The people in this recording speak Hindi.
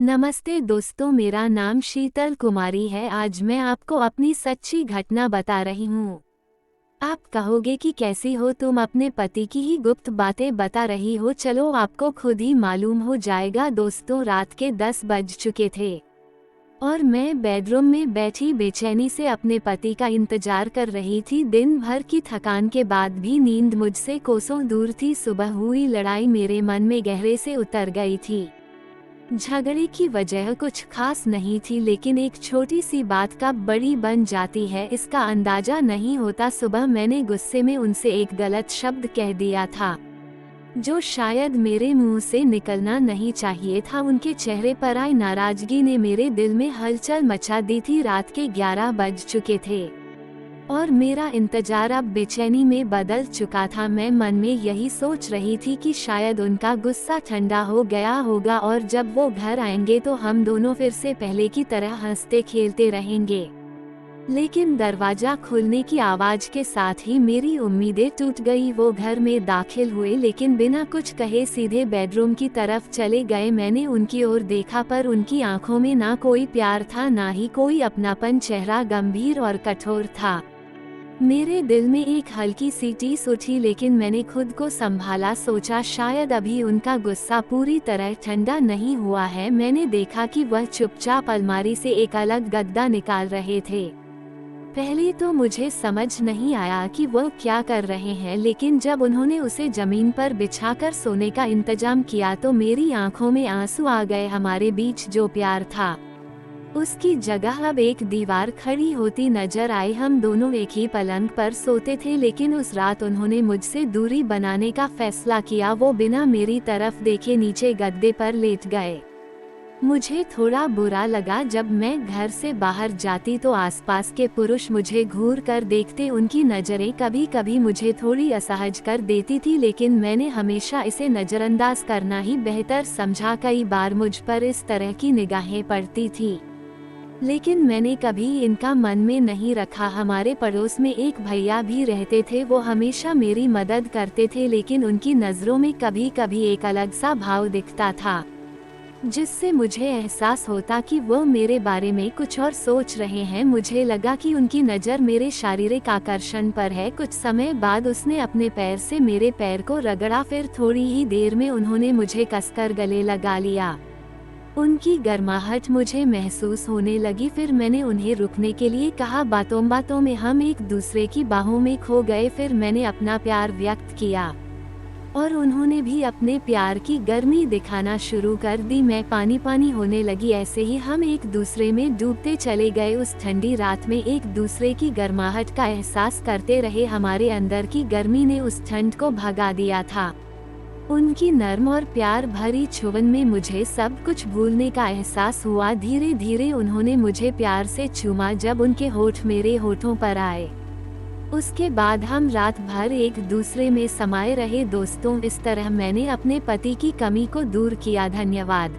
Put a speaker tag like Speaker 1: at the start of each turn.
Speaker 1: नमस्ते दोस्तों, मेरा नाम शीतल कुमारी है। आज मैं आपको अपनी सच्ची घटना बता रही हूँ। आप कहोगे कि कैसी हो तुम, अपने पति की ही गुप्त बातें बता रही हो। चलो आपको खुद ही मालूम हो जाएगा। दोस्तों, रात के 10 बज चुके थे और मैं बेडरूम में बैठी बेचैनी से अपने पति का इंतजार कर रही थी। दिन भर की थकान के बाद भी नींद मुझसे कोसों दूर थी। सुबह हुई लड़ाई मेरे मन में गहरे से उतर गई थी। झगड़े की वजह कुछ खास नहीं थी, लेकिन एक छोटी सी बात कब बड़ी बन जाती है इसका अंदाजा नहीं होता। सुबह मैंने गुस्से में उनसे एक गलत शब्द कह दिया था, जो शायद मेरे मुंह से निकलना नहीं चाहिए था। उनके चेहरे पर आई नाराजगी ने मेरे दिल में हलचल मचा दी थी। रात के 11 बज चुके थे और मेरा इंतजार अब बेचैनी में बदल चुका था। मैं मन में यही सोच रही थी कि शायद उनका गुस्सा ठंडा हो गया होगा और जब वो घर आएंगे तो हम दोनों फिर से पहले की तरह हंसते खेलते रहेंगे। लेकिन दरवाजा खुलने की आवाज के साथ ही मेरी उम्मीदें टूट गई। वो घर में दाखिल हुए, लेकिन बिना कुछ कहे सीधे बेडरूम की तरफ चले गए। मैंने उनकी ओर देखा, पर उनकी आंखों में ना कोई प्यार था, ना ही कोई अपनापन। चेहरा गंभीर और कठोर था। मेरे दिल में एक हल्की सी टीस उठी, लेकिन मैंने खुद को संभाला। सोचा शायद अभी उनका गुस्सा पूरी तरह ठंडा नहीं हुआ है। मैंने देखा कि वह चुपचाप अलमारी से एक अलग गद्दा निकाल रहे थे। पहले तो मुझे समझ नहीं आया कि वो क्या कर रहे हैं, लेकिन जब उन्होंने उसे जमीन पर बिछाकर सोने का इंतजाम किया तो मेरी आंखों में आंसू आ गए। हमारे बीच जो प्यार था उसकी जगह अब एक दीवार खड़ी होती नजर आई। हम दोनों एक ही पलंग पर सोते थे, लेकिन उस रात उन्होंने मुझसे दूरी बनाने का फैसला किया। वो बिना मेरी तरफ देखे नीचे गद्दे पर लेट गए। मुझे थोड़ा बुरा लगा। जब मैं घर से बाहर जाती तो आसपास के पुरुष मुझे घूर कर देखते। उनकी नज़रें कभी कभी मुझे थोड़ी असहज कर देती थी, लेकिन मैंने हमेशा इसे नज़रअंदाज करना ही बेहतर समझा। कई बार मुझ पर इस तरह की निगाहें पड़ती थी, लेकिन मैंने कभी इनका मन में नहीं रखा। हमारे पड़ोस में एक भैया भी रहते थे। वो हमेशा मेरी मदद करते थे, लेकिन उनकी नज़रों में कभी कभी एक अलग सा भाव दिखता था, जिससे मुझे एहसास होता कि वो मेरे बारे में कुछ और सोच रहे हैं। मुझे लगा कि उनकी नज़र मेरे शारीरिक आकर्षण पर है। कुछ समय बाद उसने अपने पैर से मेरे पैर को रगड़ा, फिर थोड़ी ही देर में उन्होंने मुझे कसकर गले लगा लिया। उनकी गर्माहट मुझे महसूस होने लगी। फिर मैंने उन्हें रुकने के लिए कहा। बातों बातों में हम एक दूसरे की बाहों में खो गए। फिर मैंने अपना प्यार व्यक्त किया और उन्होंने भी अपने प्यार की गर्मी दिखाना शुरू कर दी। मैं पानी पानी होने लगी। ऐसे ही हम एक दूसरे में डूबते चले गए। उस ठंडी रात में एक दूसरे की गर्माहट का एहसास करते रहे। हमारे अंदर की गर्मी ने उस ठंड को भगा दिया था। उनकी नर्म और प्यार भरी छुवन में मुझे सब कुछ भूलने का एहसास हुआ। धीरे धीरे उन्होंने मुझे प्यार से चूमा। जब उनके होठ मेरे होठों पर आए, उसके बाद हम रात भर एक दूसरे में समाये रहे। दोस्तों, इस तरह मैंने अपने पति की कमी को दूर किया। धन्यवाद।